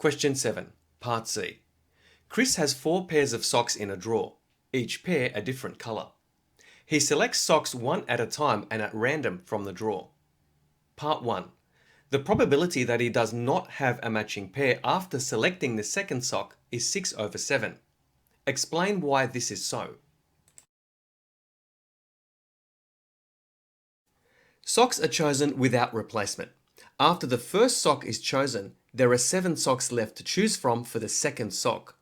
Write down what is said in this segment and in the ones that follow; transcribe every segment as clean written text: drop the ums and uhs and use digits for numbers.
Question 7, Part C. Chris has 4 pairs of socks in a drawer, each pair a different colour. He selects socks one at a time and at random from the drawer. Part 1. The probability that he does not have a matching pair after selecting the second sock is 6/7. Explain why this is so. Socks are chosen without replacement. After the first sock is chosen, there are 7 socks left to choose from for the second sock.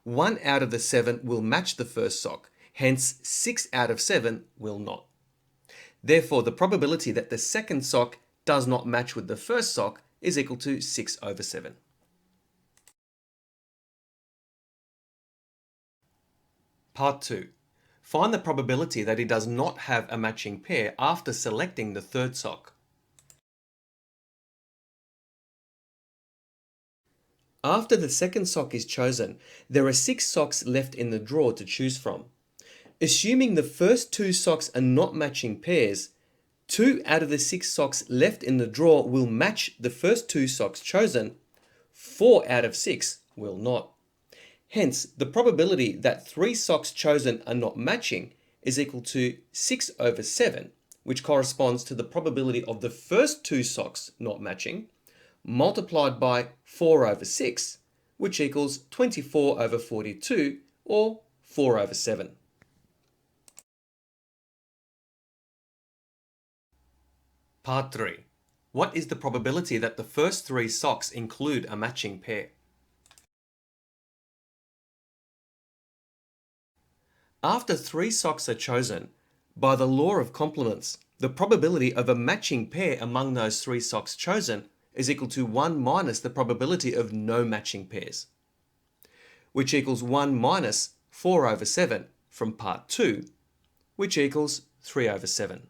1 out of the 7 will match the first sock, hence 6 out of 7 will not. Therefore, the probability that the second sock does not match with the first sock is equal to 6/7. Part 2. Find the probability that he does not have a matching pair after selecting the third sock. After the second sock is chosen, there are 6 socks left in the drawer to choose from. Assuming the first 2 socks are not matching pairs, 2 out of the 6 socks left in the drawer will match the first 2 socks chosen, 4 out of 6 will not. Hence, the probability that 3 socks chosen are not matching is equal to 6/7, which corresponds to the probability of the first 2 socks not matching, multiplied by 4/6, which equals 24/42, or 4/7. Part 3. What is the probability that the first 3 socks include a matching pair? After 3 socks are chosen, by the law of complements, the probability of a matching pair among those 3 socks chosen is equal to 1 minus the probability of no matching pairs, which equals 1 minus 4/7 from part 2, which equals 3/7.